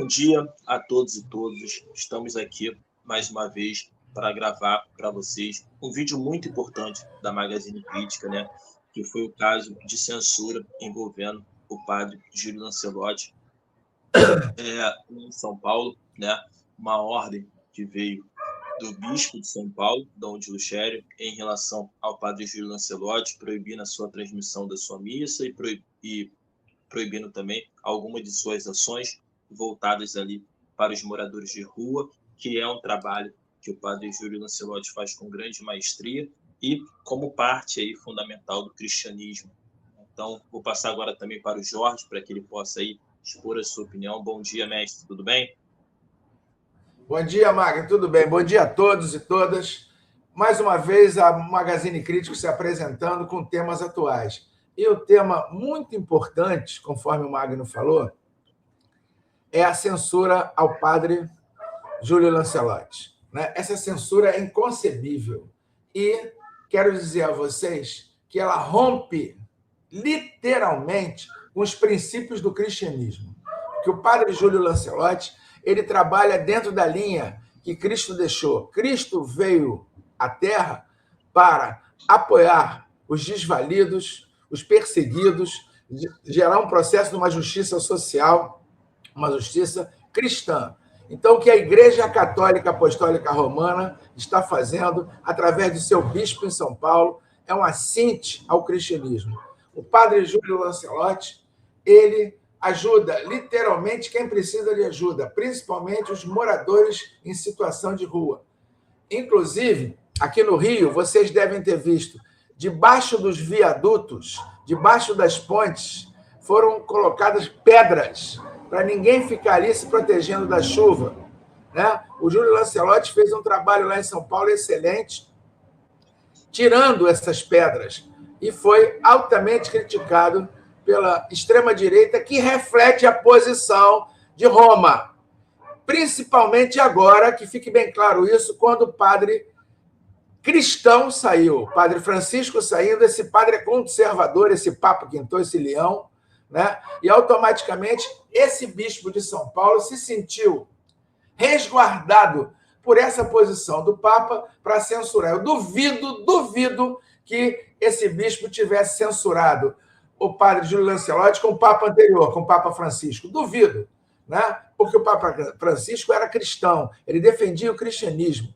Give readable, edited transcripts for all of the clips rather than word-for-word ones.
dia a todos e todas. Estamos aqui mais uma vez para gravar para vocês um vídeo muito importante da Magazine Crítica, né? Que foi o caso de censura envolvendo o padre Júlio Lancelotti em São Paulo, né? Uma ordem que veio do bispo de São Paulo, Dom de Luchério, em relação ao padre Júlio Lancelotti, proibindo a sua transmissão da sua missa e proibindo também algumas de suas ações voltadas ali para os moradores de rua, que é um trabalho que o padre Júlio Lancelotti faz com grande maestria e como parte aí fundamental do cristianismo. Então, vou passar agora também para o Jorge, para que ele possa aí expor a sua opinião. Bom dia, mestre, tudo bem? Bom dia, Magno, tudo bem? Bom dia a todos e todas. Mais uma vez, a Magazine Crítico se apresentando com temas atuais. E o tema muito importante, conforme o Magno falou, é a censura ao padre Júlio Lancelotti. Essa censura é inconcebível. E quero dizer a vocês que ela rompe literalmente com os princípios do cristianismo. Que o padre Júlio Lancelotti ele trabalha dentro da linha que Cristo deixou. Cristo veio à Terra para apoiar os desvalidos, os perseguidos, gerar um processo de uma justiça social, uma justiça cristã. Então, o que a Igreja Católica Apostólica Romana está fazendo, através do seu bispo em São Paulo, é um assinte ao cristianismo. O padre Júlio Lancelotti, ele ajuda literalmente quem precisa de ajuda, principalmente os moradores em situação de rua. Inclusive, aqui no Rio, vocês devem ter visto, debaixo dos viadutos, debaixo das pontes, foram colocadas pedras para ninguém ficar ali se protegendo da chuva. O Júlio Lancelotti fez um trabalho lá em São Paulo excelente, tirando essas pedras, e foi altamente criticado pela extrema-direita, que reflete a posição de Roma. Principalmente agora, que fique bem claro isso, quando o padre cristão saiu, o padre Francisco saindo, esse padre é conservador, esse Papa Quinto, esse leão, e automaticamente esse bispo de São Paulo se sentiu resguardado por essa posição do Papa para censurar. Eu duvido que esse bispo tivesse censurado o padre Júlio Lancelotti com o Papa anterior, com o Papa Francisco. Duvido, porque o Papa Francisco era cristão, ele defendia o cristianismo.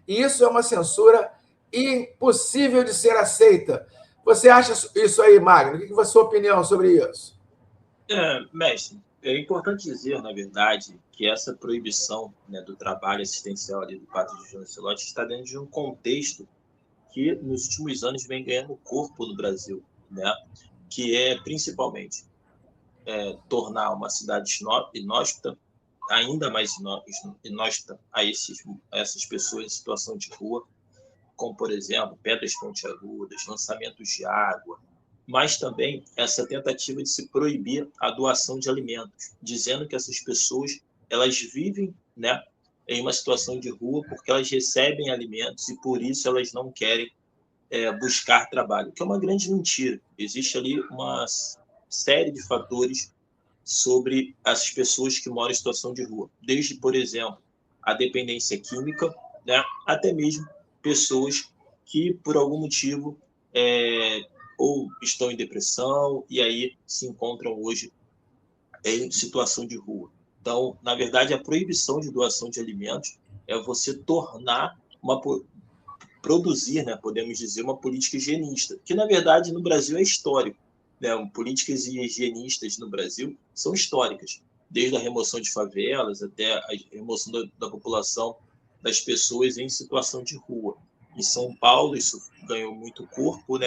E isso é uma censura impossível de ser aceita. Você acha isso aí, Magno? O que é a sua opinião sobre isso? Mestre, é importante dizer, na verdade, que essa proibição, do trabalho assistencial ali do padre Júlio Lancelotti está dentro de um contexto que, nos últimos anos, vem ganhando corpo no Brasil, que é, principalmente, tornar uma cidade inóspita, ainda mais inóspita a essas pessoas em situação de rua, como, por exemplo, pedras pontiagudas, lançamentos de água, mas também essa tentativa de se proibir a doação de alimentos, dizendo que essas pessoas elas vivem em uma situação de rua porque elas recebem alimentos e, por isso, elas não querem buscar trabalho, que é uma grande mentira. Existe ali uma série de fatores sobre essas pessoas que moram em situação de rua, desde, por exemplo, a dependência química, até mesmo pessoas que, por algum motivo, ou estão em depressão e aí se encontram hoje em situação de rua. Então, na verdade, a proibição de doação de alimentos é você tornar produzir, podemos dizer, uma política higienista, que, na verdade, no Brasil é histórico. Políticas higienistas no Brasil são históricas, desde a remoção de favelas até a remoção da população das pessoas em situação de rua. Em São Paulo, isso ganhou muito corpo,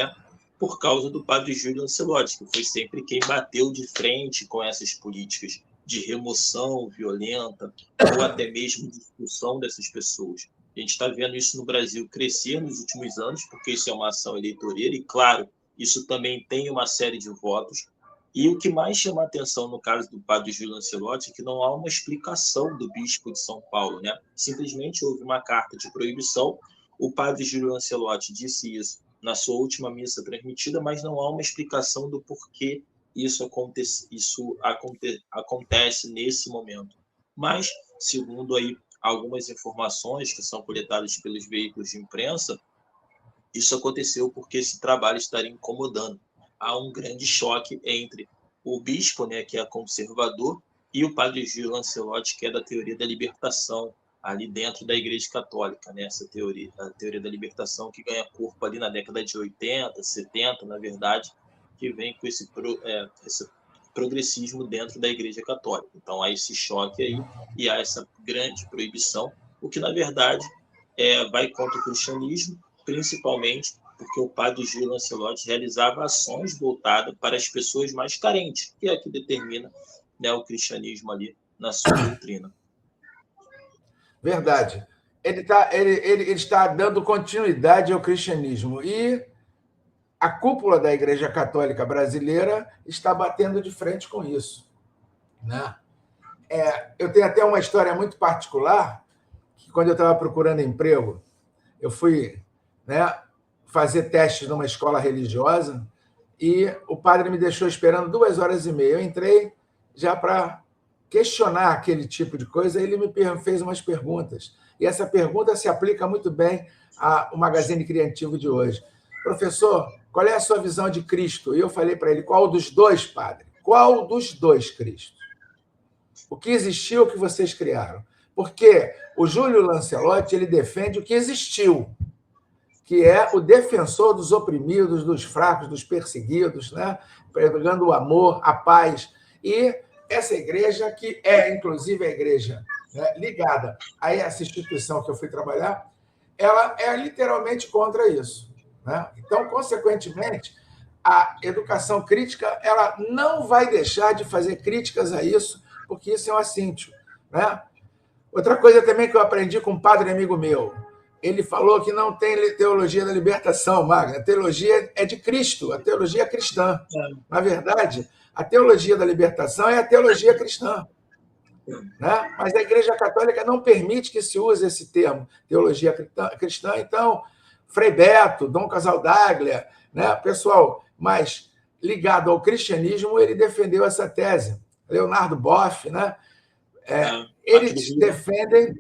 por causa do padre Júlio Lancelotti, que foi sempre quem bateu de frente com essas políticas de remoção violenta ou até mesmo de expulsão dessas pessoas. A gente está vendo isso no Brasil crescer nos últimos anos, porque isso é uma ação eleitoreira e, claro, isso também tem uma série de votos. E o que mais chama a atenção no caso do padre Júlio Lancelotti é que não há uma explicação do bispo de São Paulo. Simplesmente houve uma carta de proibição, o padre Júlio Lancelotti disse isso na sua última missa transmitida, mas não há uma explicação do porquê acontece nesse momento. Mas, segundo aí algumas informações que são coletadas pelos veículos de imprensa, isso aconteceu porque esse trabalho estaria incomodando. Há um grande choque entre o bispo, né, que é conservador, e o padre Júlio Lancelotti, que é da teoria da libertação, ali dentro da Igreja Católica, né? Essa teoria, a teoria da libertação que ganha corpo ali na década de 80, 70, na verdade, que vem com esse progressismo dentro da Igreja Católica. Então, há esse choque aí e há essa grande proibição, o que, na verdade, vai contra o cristianismo, principalmente porque o padre Gil Lancelotti realizava ações voltadas para as pessoas mais carentes, que é a que determina, né, o cristianismo ali na sua doutrina. Verdade. Ele está dando continuidade ao cristianismo e a cúpula da Igreja Católica Brasileira está batendo de frente com isso, né? Eu tenho até uma história muito particular, que quando eu estava procurando emprego, eu fui, né, fazer testes numa escola religiosa e o padre me deixou esperando 2 horas e meia. Eu entrei já para questionar aquele tipo de coisa, ele me fez umas perguntas. E essa pergunta se aplica muito bem ao Magazine Criativo de hoje. Professor, qual é a sua visão de Cristo? E eu falei para ele, qual dos dois, padre? Qual dos dois Cristo? O que existiu, o que vocês criaram? Porque o Júlio Lancelotti, ele defende o que existiu, que é o defensor dos oprimidos, dos fracos, dos perseguidos, né? Pregando o amor, a paz. E essa igreja, que é, inclusive, a igreja, né, ligada a essa instituição que eu fui trabalhar, ela é literalmente contra isso, né? Então, consequentemente, a educação crítica ela não vai deixar de fazer críticas a isso, porque isso é um assíntio, né? Outra coisa também que eu aprendi com um padre amigo meu, ele falou que não tem teologia da libertação, Magno. A teologia é de Cristo, a teologia é cristã. Na verdade, a teologia da libertação é a teologia cristã, né? Mas a Igreja Católica não permite que se use esse termo, teologia cristã. Então, Frei Beto, Dom Casaldaglia, né? Pessoal mais ligado ao cristianismo, ele defendeu essa tese. Leonardo Boff, né? Eles defendem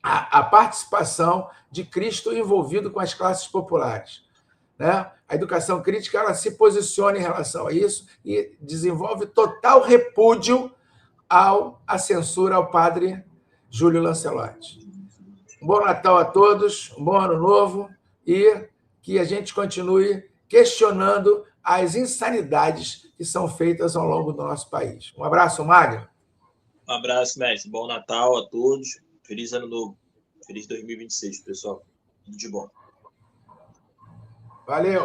a participação de Cristo envolvido com as classes populares, né? A educação crítica ela se posiciona em relação a isso e desenvolve total repúdio à censura ao padre Júlio Lancelotti. Um bom Natal a todos, um bom Ano Novo e que a gente continue questionando as insanidades que são feitas ao longo do nosso país. Um abraço, Magno. Um abraço, mestre. Bom Natal a todos. Feliz Ano Novo. Feliz 2026, pessoal. Tudo de bom. Valeu.